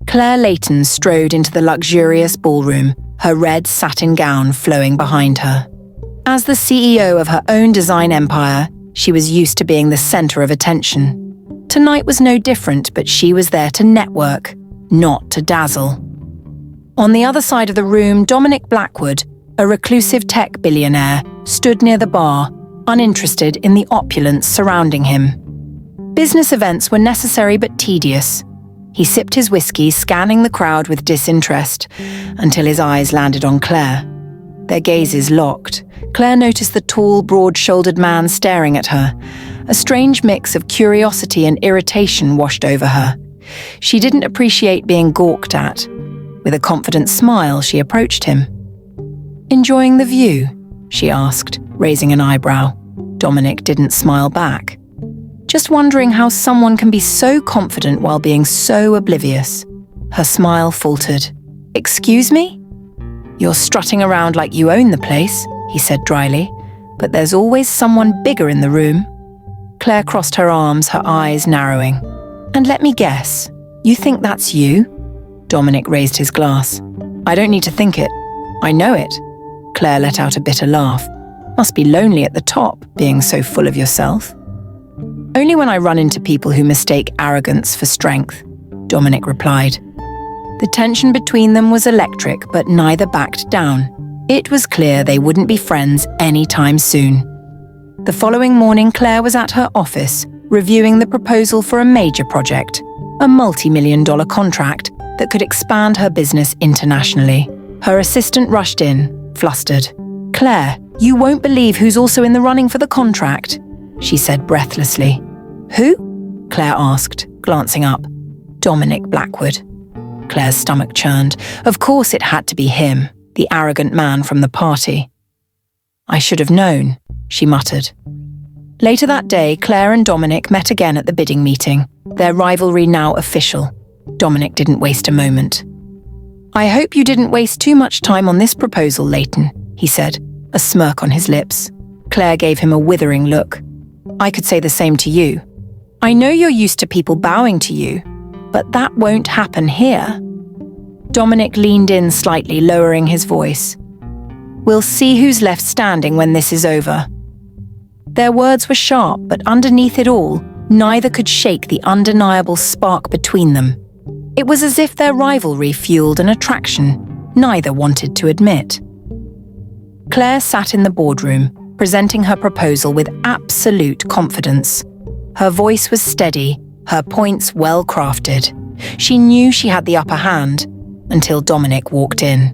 Claire Layton strode into the luxurious ballroom, her red satin gown flowing behind her. As the CEO of her own design empire, she was used to being the center of attention. Tonight was no different, but she was there to network, not to dazzle. On the other side of the room, Dominic Blackwood, a reclusive tech billionaire, stood near the bar, uninterested in the opulence surrounding him. Business events were necessary but tedious. He sipped his whiskey, scanning the crowd with disinterest, until his eyes landed on Claire. Their gazes locked. Claire noticed the tall, broad-shouldered man staring at her. A strange mix of curiosity and irritation washed over her. She didn't appreciate being gawked at. With a confident smile, she approached him. "Enjoying the view?" she asked, raising an eyebrow. Dominic didn't smile back. "Just wondering how someone can be so confident while being so oblivious." Her smile faltered. "Excuse me?" "You're strutting around like you own the place," he said dryly, "but there's always someone bigger in the room." Claire crossed her arms, her eyes narrowing. "And let me guess, you think that's you?" Dominic raised his glass. "I don't need to think it. I know it." Claire let out a bitter laugh. "Must be lonely at the top, being so full of yourself." "Only when I run into people who mistake arrogance for strength," Dominic replied. The tension between them was electric, but neither backed down. It was clear they wouldn't be friends anytime soon. The following morning, Claire was at her office, reviewing the proposal for a major project, a multi-million-dollar contract that could expand her business internationally. Her assistant rushed in, flustered. "Claire, you won't believe who's also in the running for the contract," she said breathlessly. "Who?" Claire asked, glancing up. "Dominic Blackwood." Claire's stomach churned. Of course it had to be him, the arrogant man from the party. "I should have known," she muttered. Later that day, Claire and Dominic met again at the bidding meeting, their rivalry now official. Dominic didn't waste a moment. "I hope you didn't waste too much time on this proposal, Layton," he said, a smirk on his lips. Claire gave him a withering look. "I could say the same to you. I know you're used to people bowing to you, but that won't happen here." Dominic leaned in slightly, lowering his voice. "We'll see who's left standing when this is over." Their words were sharp, but underneath it all, neither could shake the undeniable spark between them. It was as if their rivalry fueled an attraction neither wanted to admit. Claire sat in the boardroom, presenting her proposal with absolute confidence. Her voice was steady, her points well crafted. She knew she had the upper hand, until Dominic walked in.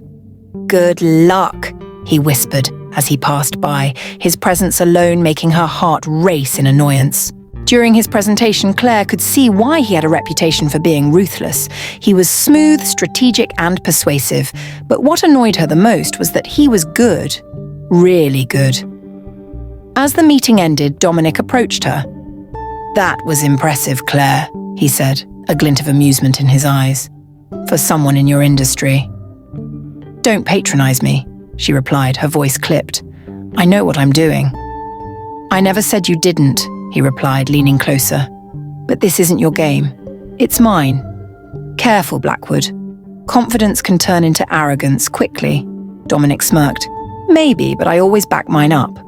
"Good luck," he whispered as he passed by, his presence alone making her heart race in annoyance. During his presentation, Claire could see why he had a reputation for being ruthless. He was smooth, strategic, and persuasive, but what annoyed her the most was that he was good. Really good. As the meeting ended, Dominic approached her. "That was impressive, Claire," he said, a glint of amusement in his eyes. "For someone in your industry." "Don't patronize me," she replied, her voice clipped. "I know what I'm doing." "I never said you didn't," he replied, leaning closer. "But this isn't your game. It's mine. Careful, Blackwood. Confidence can turn into arrogance quickly." Dominic smirked. "Maybe, but I always back mine up."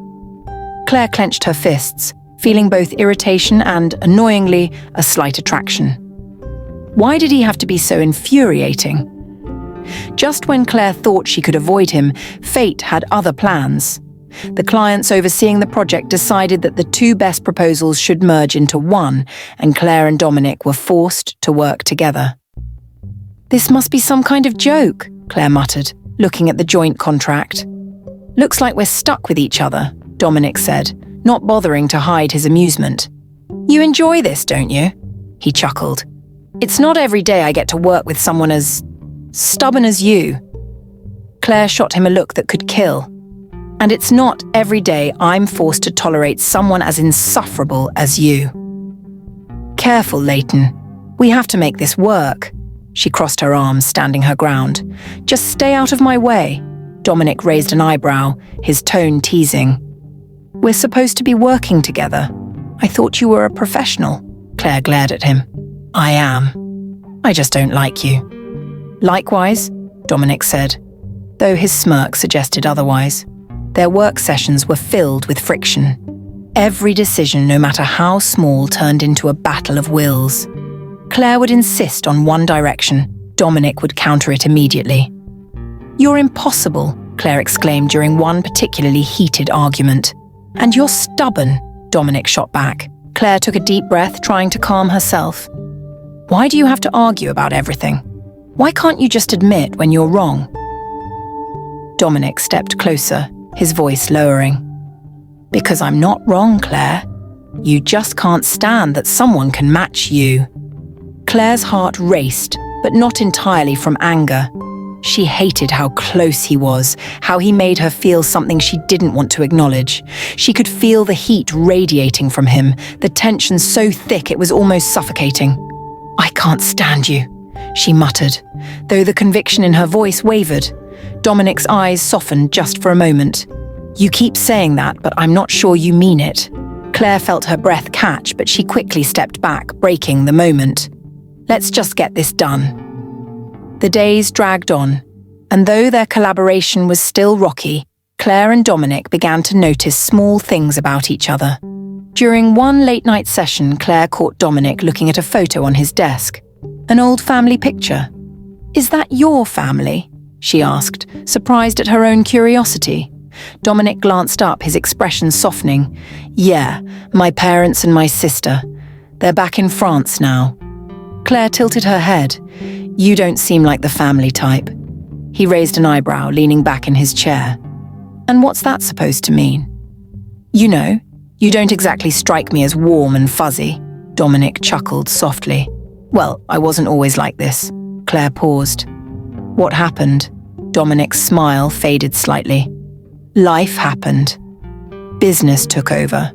Claire clenched her fists, feeling both irritation and, annoyingly, a slight attraction. Why did he have to be so infuriating? Just when Claire thought she could avoid him, fate had other plans. The clients overseeing the project decided that the two best proposals should merge into one, and Claire and Dominic were forced to work together. "This must be some kind of joke," Claire muttered, looking at the joint contract. "Looks like we're stuck with each other," Dominic said, not bothering to hide his amusement. "You enjoy this, don't you?" He chuckled. "It's not every day I get to work with someone as stubborn as you." Claire shot him a look that could kill. "And it's not every day I'm forced to tolerate someone as insufferable as you." "Careful, Layton. We have to make this work." She crossed her arms, standing her ground. "Just stay out of my way." Dominic raised an eyebrow, his tone teasing. "We're supposed to be working together. I thought you were a professional." Claire glared at him. "I am. I just don't like you." Likewise, Dominic said, though his smirk suggested otherwise. Their work sessions were filled with friction. Every decision, no matter how small, turned into a battle of wills. Claire would insist on one direction. Dominic would counter it immediately. "You're impossible," Claire exclaimed during one particularly heated argument. "And you're stubborn," Dominic shot back. Claire took a deep breath, trying to calm herself. "Why do you have to argue about everything? Why can't you just admit when you're wrong?" Dominic stepped closer, his voice lowering. "Because I'm not wrong, Claire. You just can't stand that someone can match you." Claire's heart raced, but not entirely from anger. She hated how close he was, how he made her feel something she didn't want to acknowledge. She could feel the heat radiating from him, the tension so thick it was almost suffocating. "I can't stand you," she muttered, though the conviction in her voice wavered. Dominic's eyes softened just for a moment. "You keep saying that, but I'm not sure you mean it." Claire felt her breath catch, but she quickly stepped back, breaking the moment. "Let's just get this done." The days dragged on, and though their collaboration was still rocky, Claire and Dominic began to notice small things about each other. During one late-night session, Claire caught Dominic looking at a photo on his desk. An old family picture. "Is that your family?" she asked, surprised at her own curiosity. Dominic glanced up, his expression softening. "Yeah, my parents and my sister. They're back in France now." Claire tilted her head. "You don't seem like the family type." He raised an eyebrow, leaning back in his chair. "And what's that supposed to mean?" "You know, you don't exactly strike me as warm and fuzzy." Dominic chuckled softly. "Well, I wasn't always like this." Claire paused. "What happened?" Dominic's smile faded slightly. "Life happened. Business took over.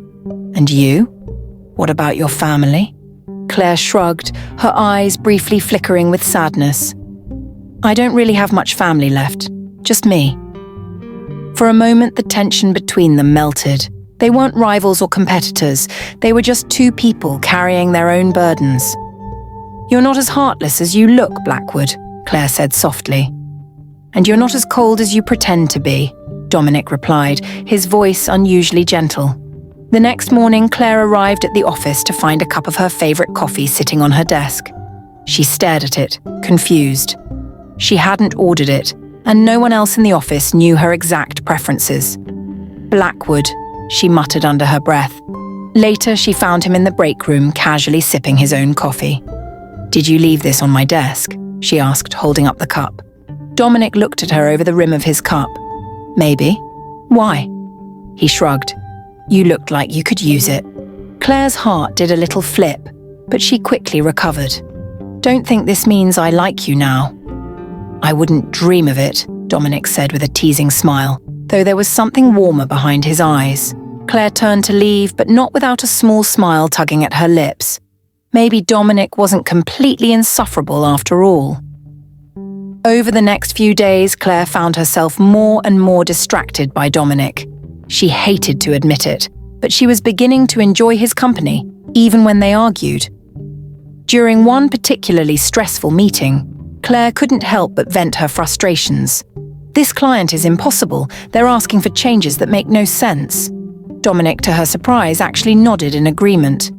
And you? What about your family?" Claire shrugged, her eyes briefly flickering with sadness. "I don't really have much family left, just me." For a moment, the tension between them melted. They weren't rivals or competitors, they were just two people carrying their own burdens. "You're not as heartless as you look, Blackwood," Claire said softly. "And you're not as cold as you pretend to be," Dominic replied, his voice unusually gentle. The next morning, Claire arrived at the office to find a cup of her favorite coffee sitting on her desk. She stared at it, confused. She hadn't ordered it, and no one else in the office knew her exact preferences. "Blackwood," she muttered under her breath. Later, she found him in the break room, casually sipping his own coffee. "Did you leave this on my desk?" she asked, holding up the cup. Dominic looked at her over the rim of his cup. "Maybe. Why?" He shrugged. "You looked like you could use it." Claire's heart did a little flip, but she quickly recovered. "Don't think this means I like you now." "I wouldn't dream of it," Dominic said with a teasing smile, though there was something warmer behind his eyes. Claire turned to leave, but not without a small smile tugging at her lips. Maybe Dominic wasn't completely insufferable after all. Over the next few days, Claire found herself more and more distracted by Dominic. She hated to admit it, but she was beginning to enjoy his company, even when they argued. During one particularly stressful meeting, Claire couldn't help but vent her frustrations. "This client is impossible. They're asking for changes that make no sense." Dominic, to her surprise, actually nodded in agreement.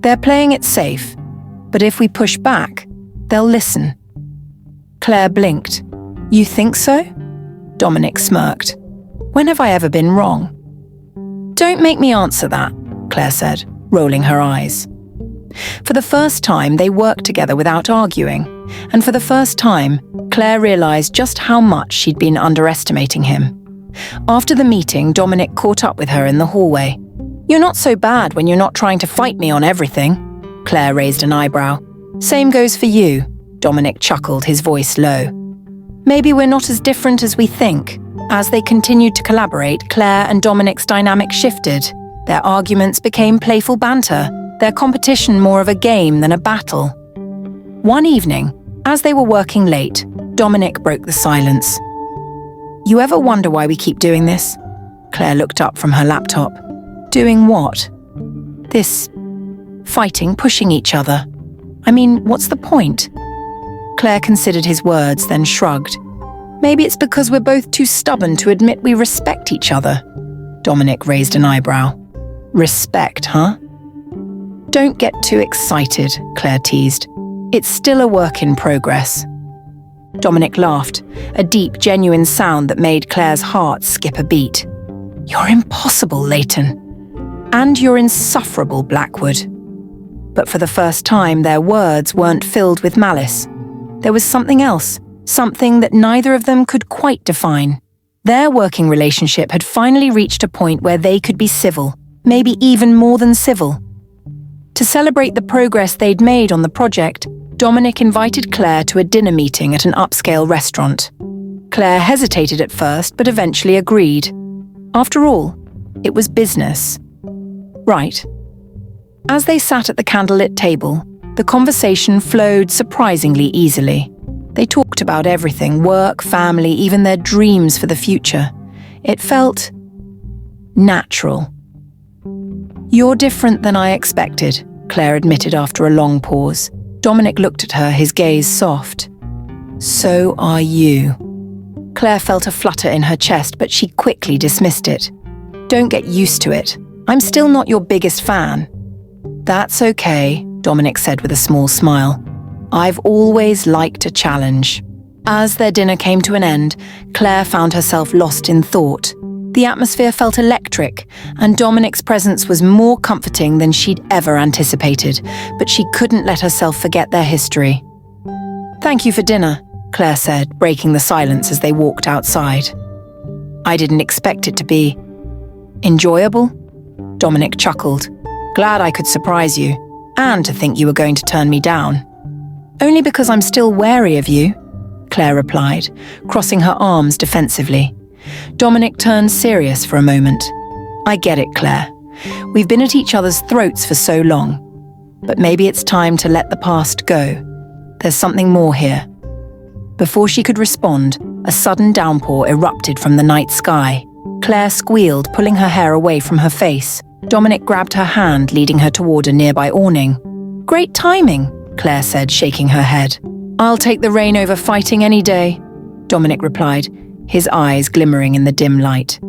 "They're playing it safe, but if we push back, they'll listen." Claire blinked. "You think so?" Dominic smirked. "When have I ever been wrong?" "Don't make me answer that," Claire said, rolling her eyes. For the first time, they worked together without arguing, and for the first time, Claire realized just how much she'd been underestimating him. After the meeting, Dominic caught up with her in the hallway. "You're not so bad when you're not trying to fight me on everything." Claire raised an eyebrow. "Same goes for you," Dominic chuckled, his voice low. "Maybe we're not as different as we think." As they continued to collaborate, Claire and Dominic's dynamic shifted. Their arguments became playful banter, their competition more of a game than a battle. One evening, as they were working late, Dominic broke the silence. "You ever wonder why we keep doing this?" Claire looked up from her laptop. "Doing what?" "This fighting, pushing each other. I mean, what's the point?" Claire considered his words, then shrugged. Maybe it's because we're both too stubborn to admit we respect each other. Dominic raised an eyebrow. Respect, huh? Don't get too excited, Claire teased. It's still a work in progress. Dominic laughed, a deep, genuine sound that made Claire's heart skip a beat. You're impossible, Leighton. And you're insufferable, Blackwood. But for the first time, their words weren't filled with malice. There was something else, something that neither of them could quite define. Their working relationship had finally reached a point where they could be civil, maybe even more than civil. To celebrate the progress they'd made on the project, Dominic invited Claire to a dinner meeting at an upscale restaurant. Claire hesitated at first, but eventually agreed. After all, it was business. Right. As they sat at the candlelit table, the conversation flowed surprisingly easily. They talked about everything, work, family, even their dreams for the future. It felt natural. You're different than I expected, Claire admitted after a long pause. Dominic looked at her, his gaze soft. So are you. Claire felt a flutter in her chest, but she quickly dismissed it. Don't get used to it. I'm still not your biggest fan. That's okay, Dominic said with a small smile. I've always liked a challenge. As their dinner came to an end, Claire found herself lost in thought. The atmosphere felt electric, and Dominic's presence was more comforting than she'd ever anticipated, but she couldn't let herself forget their history. Thank you for dinner, Claire said, breaking the silence as they walked outside. I didn't expect it to be enjoyable. Dominic chuckled. Glad I could surprise you, and to think you were going to turn me down. Only because I'm still wary of you, Claire replied, crossing her arms defensively. Dominic turned serious for a moment. I get it, Claire. We've been at each other's throats for so long. But maybe it's time to let the past go. There's something more here. Before she could respond, a sudden downpour erupted from the night sky. Claire squealed, pulling her hair away from her face. Dominic grabbed her hand, leading her toward a nearby awning. Great timing, Claire said, shaking her head. I'll take the rain over fighting any day, Dominic replied, his eyes glimmering in the dim light.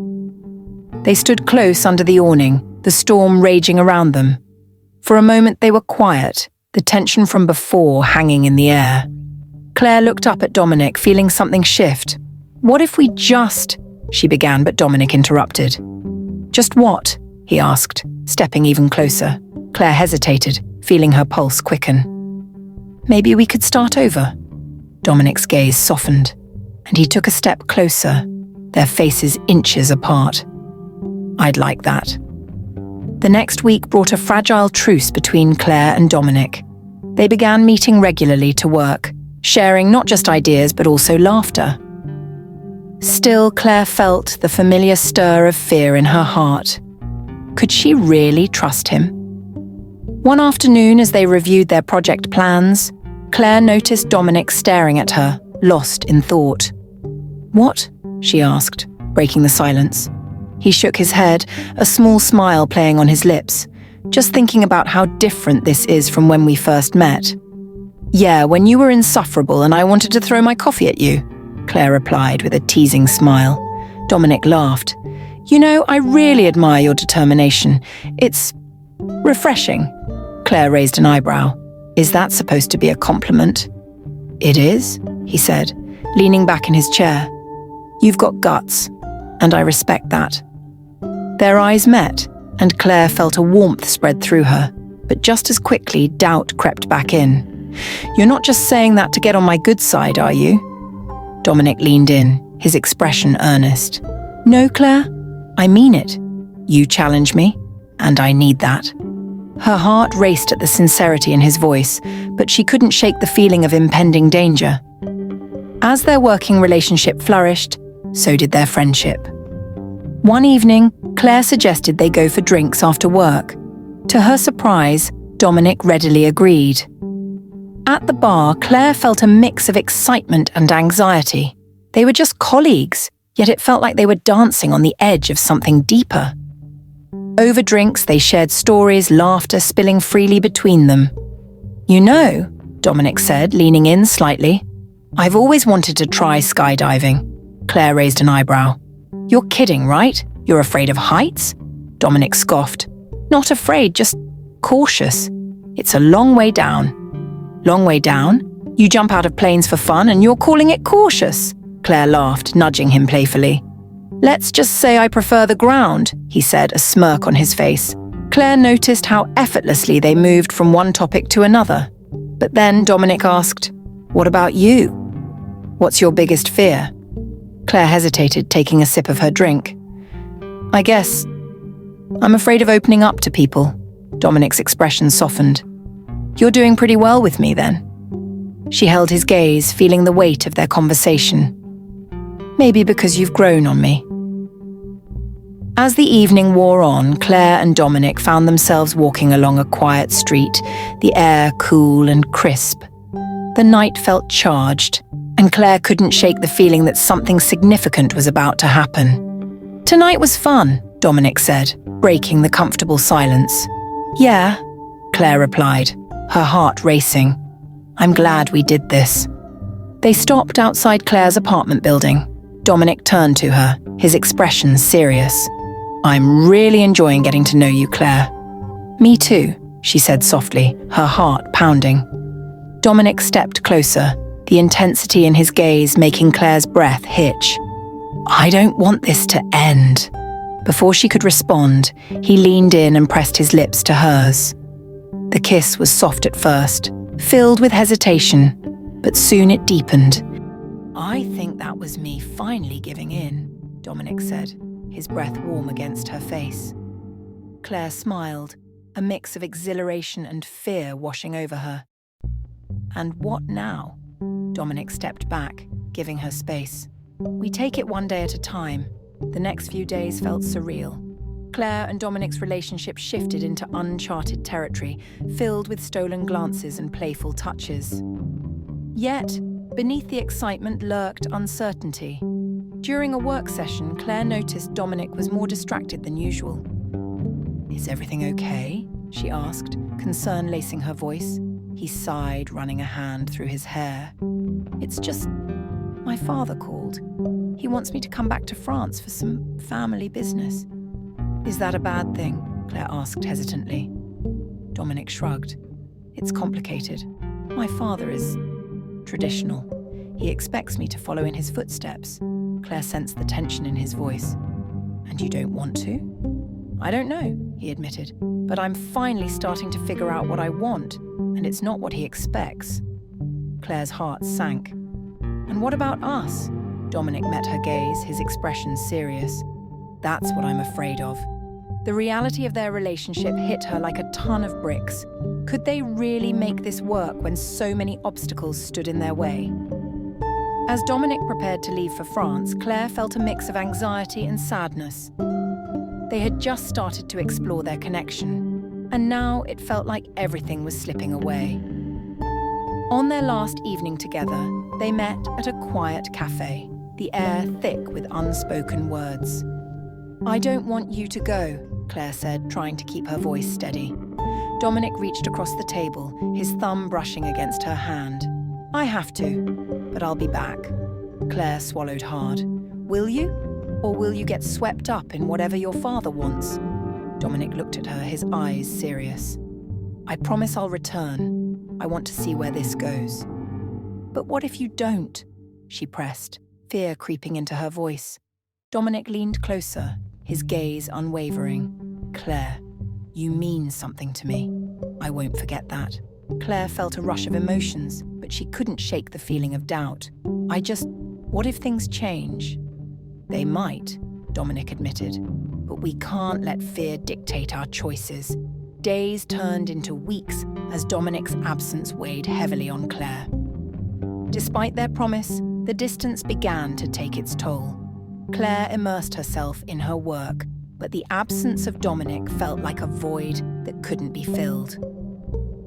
They stood close under the awning, the storm raging around them. For a moment they were quiet, the tension from before hanging in the air. Claire looked up at Dominic, feeling something shift. What if we just... she began, but Dominic interrupted. Just what? He asked, stepping even closer. Claire hesitated, feeling her pulse quicken. Maybe we could start over. Dominic's gaze softened, and he took a step closer, their faces inches apart. I'd like that. The next week brought a fragile truce between Claire and Dominic. They began meeting regularly to work, sharing not just ideas but also laughter. Still, Claire felt the familiar stir of fear in her heart. Could she really trust him? One afternoon, as they reviewed their project plans, Claire noticed Dominic staring at her, lost in thought. What? She asked, breaking the silence. He shook his head, a small smile playing on his lips, just thinking about how different this is from when we first met. Yeah, when you were insufferable and I wanted to throw my coffee at you, Claire replied with a teasing smile. Dominic laughed. You know, I really admire your determination. It's refreshing. Claire raised an eyebrow. Is that supposed to be a compliment? It is, he said, leaning back in his chair. You've got guts, and I respect that. Their eyes met, and Claire felt a warmth spread through her, but just as quickly doubt crept back in. You're not just saying that to get on my good side, are you? Dominic leaned in, his expression earnest. No, Claire, I mean it. You challenge me, and I need that. Her heart raced at the sincerity in his voice, but she couldn't shake the feeling of impending danger. As their working relationship flourished, so did their friendship. One evening, Claire suggested they go for drinks after work. To her surprise, Dominic readily agreed. At the bar, Claire felt a mix of excitement and anxiety. They were just colleagues, yet it felt like they were dancing on the edge of something deeper. Over drinks, they shared stories, laughter spilling freely between them. You know, Dominic said, leaning in slightly. I've always wanted to try skydiving. Claire raised an eyebrow. You're kidding, right? You're afraid of heights? Dominic scoffed. Not afraid, just cautious. It's a long way down. Long way down? You jump out of planes for fun and you're calling it cautious? Claire laughed, nudging him playfully. Let's just say I prefer the ground, he said, a smirk on his face. Claire noticed how effortlessly they moved from one topic to another. But then Dominic asked, What about you? What's your biggest fear? Claire hesitated, taking a sip of her drink. I guess I'm afraid of opening up to people. Dominic's expression softened. You're doing pretty well with me then. She held his gaze, feeling the weight of their conversation. Maybe because you've grown on me. As the evening wore on, Claire and Dominic found themselves walking along a quiet street, the air cool and crisp. The night felt charged, and Claire couldn't shake the feeling that something significant was about to happen. Tonight was fun, Dominic said, breaking the comfortable silence. Yeah, Claire replied, her heart racing. I'm glad we did this. They stopped outside Claire's apartment building. Dominic turned to her, his expression serious. I'm really enjoying getting to know you, Claire. Me too, she said softly, her heart pounding. Dominic stepped closer, the intensity in his gaze making Claire's breath hitch. I don't want this to end. Before she could respond, he leaned in and pressed his lips to hers. The kiss was soft at first, filled with hesitation, but soon it deepened. I think that was me finally giving in, Dominic said, his breath warm against her face. Claire smiled, a mix of exhilaration and fear washing over her. And what now? Dominic stepped back, giving her space. We take it one day at a time. The next few days felt surreal. Claire and Dominic's relationship shifted into uncharted territory, filled with stolen glances and playful touches. Yet, beneath the excitement lurked uncertainty. During a work session, Claire noticed Dominic was more distracted than usual. Is everything okay? She asked, concern lacing her voice. He sighed, running a hand through his hair. It's just, my father called. He wants me to come back to France for some family business. Is that a bad thing? Claire asked hesitantly. Dominic shrugged. It's complicated. My father is traditional. He expects me to follow in his footsteps. Claire sensed the tension in his voice. And you don't want to? I don't know, he admitted, but I'm finally starting to figure out what I want, and it's not what he expects. Claire's heart sank. And what about us? Dominic met her gaze, his expression serious. That's what I'm afraid of. The reality of their relationship hit her like a ton of bricks. Could they really make this work when so many obstacles stood in their way? As Dominic prepared to leave for France, Claire felt a mix of anxiety and sadness. They had just started to explore their connection, and now it felt like everything was slipping away. On their last evening together, they met at a quiet cafe, the air thick with unspoken words. I don't want you to go, Claire said, trying to keep her voice steady. Dominic reached across the table, his thumb brushing against her hand. I have to, but I'll be back. Claire swallowed hard. Will you? Or will you get swept up in whatever your father wants? Dominic looked at her, his eyes serious. I promise I'll return. I want to see where this goes. But what if you don't? She pressed, fear creeping into her voice. Dominic leaned closer, his gaze unwavering. Claire, you mean something to me. I won't forget that. Claire felt a rush of emotions, but she couldn't shake the feeling of doubt. What if things change? They might, Dominic admitted, but we can't let fear dictate our choices. Days turned into weeks as Dominic's absence weighed heavily on Claire. Despite their promise, the distance began to take its toll. Claire immersed herself in her work, but the absence of Dominic felt like a void that couldn't be filled.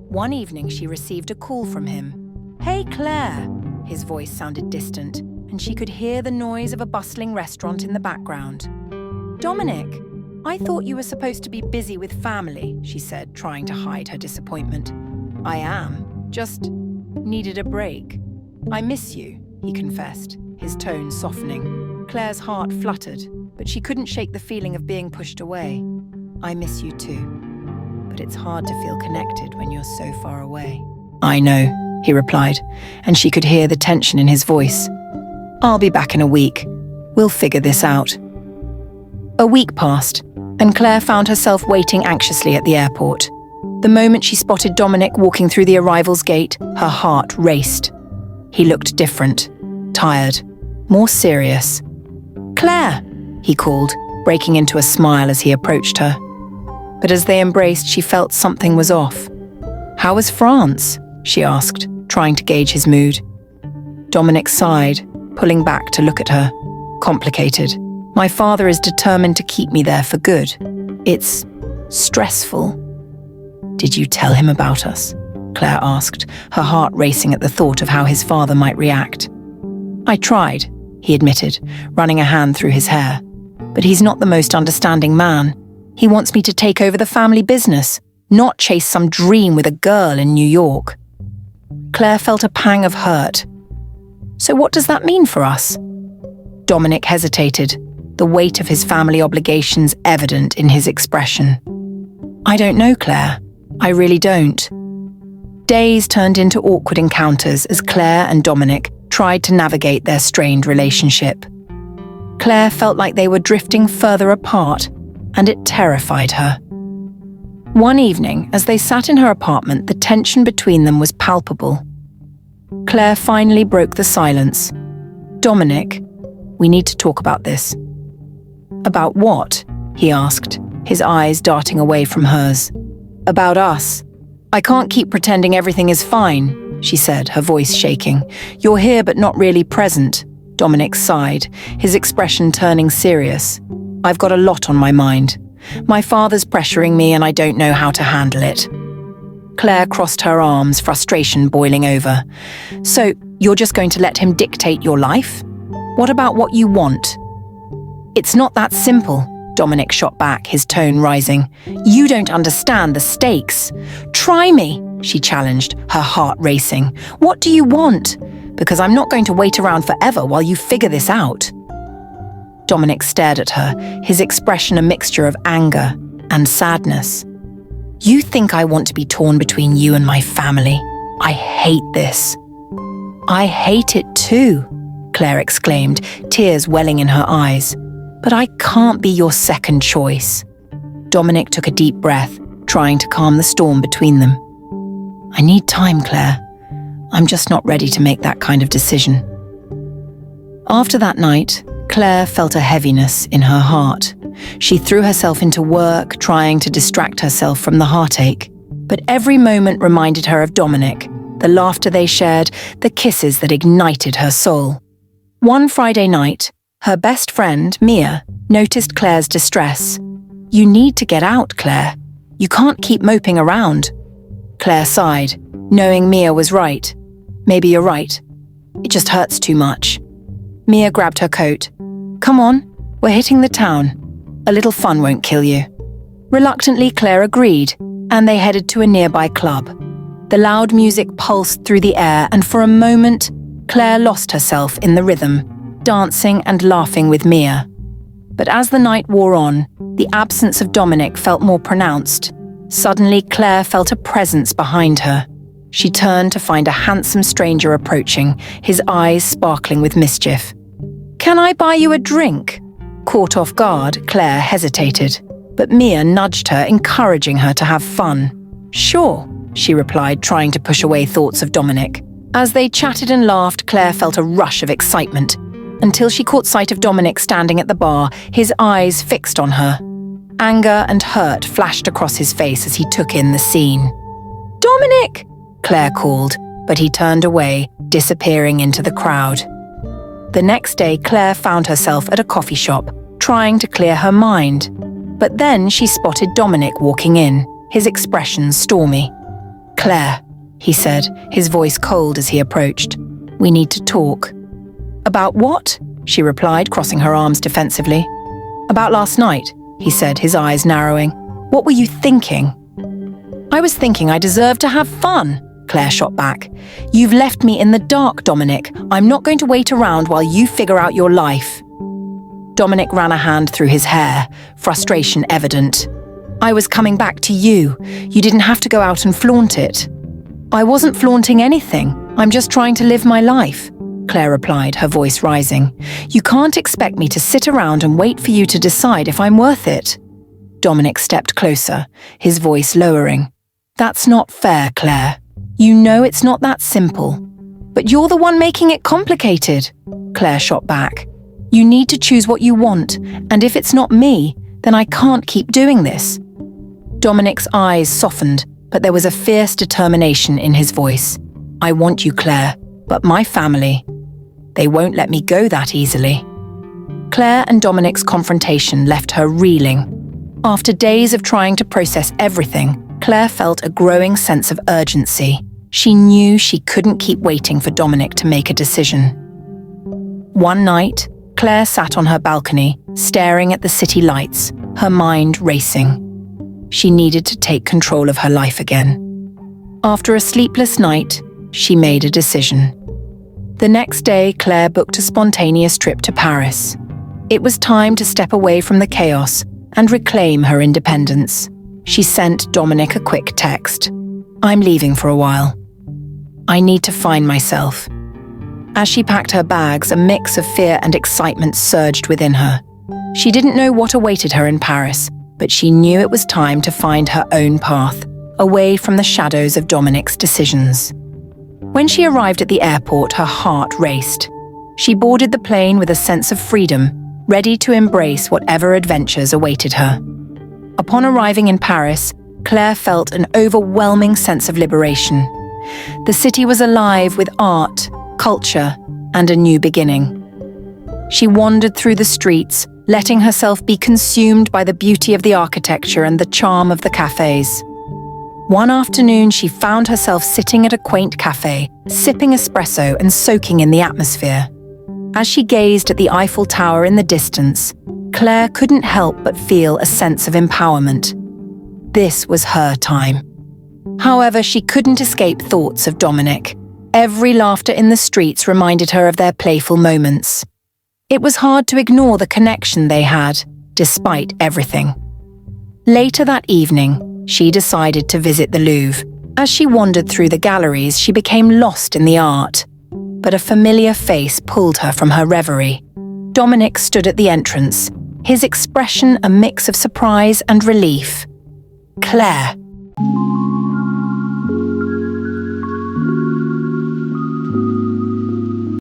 One evening, she received a call from him. Hey, Claire! His voice sounded distant, and she could hear the noise of a bustling restaurant in the background. Dominic, I thought you were supposed to be busy with family, she said, trying to hide her disappointment. I am. Just Needed a break. I miss you, he confessed, his tone softening. Claire's heart fluttered, but she couldn't shake the feeling of being pushed away. I miss you too, but it's hard to feel connected when you're so far away. I know, he replied, and she could hear the tension in his voice. I'll be back in a week. We'll figure this out. A week passed, and Claire found herself waiting anxiously at the airport. The moment she spotted Dominic walking through the arrivals gate, her heart raced. He looked different, tired, more serious. Claire, he called, breaking into a smile as he approached her. But as they embraced, she felt something was off. How was France? She asked, trying to gauge his mood. Dominic sighed, pulling back to look at her. Complicated. My father is determined to keep me there for good. It's stressful. Did you tell him about us? Claire asked, her heart racing at the thought of how his father might react. I tried, he admitted, running a hand through his hair. But he's not the most understanding man. He wants me to take over the family business, not chase some dream with a girl in New York. Claire felt a pang of hurt. So what does that mean for us? Dominic hesitated, the weight of his family obligations evident in his expression. I don't know, Claire. I really don't. Days turned into awkward encounters as Claire and Dominic tried to navigate their strained relationship. Claire felt like they were drifting further apart, and it terrified her. One evening, as they sat in her apartment, the tension between them was palpable. Claire finally broke the silence. Dominic, we need to talk about this. About what? He asked, his eyes darting away from hers. About us. I can't keep pretending everything is fine, she said, her voice shaking. You're here but not really present. Dominic sighed, his expression turning serious. I've got a lot on my mind. My father's pressuring me and I don't know how to handle it. Claire crossed her arms, frustration boiling over. So, you're just going to let him dictate your life? What about what you want? It's not that simple, Dominic shot back, his tone rising. You don't understand the stakes. Try me, she challenged, her heart racing. What do you want? Because I'm not going to wait around forever while you figure this out. Dominic stared at her, his expression a mixture of anger and sadness. You think I want to be torn between you and my family? I hate this. I hate it too, Claire exclaimed, tears welling in her eyes. But I can't be your second choice. Dominic took a deep breath, trying to calm the storm between them. I need time, Claire. I'm just not ready to make that kind of decision. After that night, Claire felt a heaviness in her heart. She threw herself into work, trying to distract herself from the heartache. But every moment reminded her of Dominic, the laughter they shared, the kisses that ignited her soul. One Friday night, her best friend, Mia, noticed Claire's distress. You need to get out, Claire. You can't keep moping around. Claire sighed, knowing Mia was right. Maybe you're right. It just hurts too much. Mia grabbed her coat. Come on, we're hitting the town. A little fun won't kill you. Reluctantly, Claire agreed, and they headed to a nearby club. The loud music pulsed through the air, and for a moment, Claire lost herself in the rhythm, dancing and laughing with Mia. But as the night wore on, the absence of Dominic felt more pronounced. Suddenly, Claire felt a presence behind her. She turned to find a handsome stranger approaching, his eyes sparkling with mischief. Can I buy you a drink? Caught off guard, Claire hesitated, but Mia nudged her, encouraging her to have fun. Sure, she replied, trying to push away thoughts of Dominic. As they chatted and laughed, Claire felt a rush of excitement, until she caught sight of Dominic standing at the bar, his eyes fixed on her. Anger and hurt flashed across his face as he took in the scene. Dominic! Claire called, but he turned away, disappearing into the crowd. The next day, Claire found herself at a coffee shop, trying to clear her mind. But then she spotted Dominic walking in, his expression stormy. Claire, he said, his voice cold as he approached. We need to talk. About what? She replied, crossing her arms defensively. About last night, he said, his eyes narrowing. What were you thinking? I was thinking I deserved to have fun, Claire shot back. "You've left me in the dark, Dominic. I'm not going to wait around while you figure out your life." Dominic ran a hand through his hair, frustration evident. "I was coming back to you. You didn't have to go out and flaunt it." "I wasn't flaunting anything. I'm just trying to live my life," Claire replied, her voice rising. "You can't expect me to sit around and wait for you to decide if I'm worth it." Dominic stepped closer, his voice lowering. "That's not fair, Claire. You know it's not that simple." "But you're the one making it complicated," Claire shot back. "You need to choose what you want, and if it's not me, then I can't keep doing this." Dominic's eyes softened, but there was a fierce determination in his voice. "I want you, Claire, but my family, they won't let me go that easily." Claire and Dominic's confrontation left her reeling. After days of trying to process everything, Claire felt a growing sense of urgency. She knew she couldn't keep waiting for Dominic to make a decision. One night, Claire sat on her balcony, staring at the city lights, her mind racing. She needed to take control of her life again. After a sleepless night, she made a decision. The next day, Claire booked a spontaneous trip to Paris. It was time to step away from the chaos and reclaim her independence. She sent Dominic a quick text. "I'm leaving for a while. I need to find myself." As she packed her bags, a mix of fear and excitement surged within her. She didn't know what awaited her in Paris, but she knew it was time to find her own path, away from the shadows of Dominic's decisions. When she arrived at the airport, her heart raced. She boarded the plane with a sense of freedom, ready to embrace whatever adventures awaited her. Upon arriving in Paris, Claire felt an overwhelming sense of liberation. The city was alive with art, culture, and a new beginning. She wandered through the streets, letting herself be consumed by the beauty of the architecture and the charm of the cafes. One afternoon, she found herself sitting at a quaint cafe, sipping espresso and soaking in the atmosphere. As she gazed at the Eiffel Tower in the distance, Claire couldn't help but feel a sense of empowerment. This was her time. However, she couldn't escape thoughts of Dominic. Every laughter in the streets reminded her of their playful moments. It was hard to ignore the connection they had, despite everything. Later that evening, she decided to visit the Louvre. As she wandered through the galleries, she became lost in the art. But a familiar face pulled her from her reverie. Dominic stood at the entrance, his expression a mix of surprise and relief. "Claire."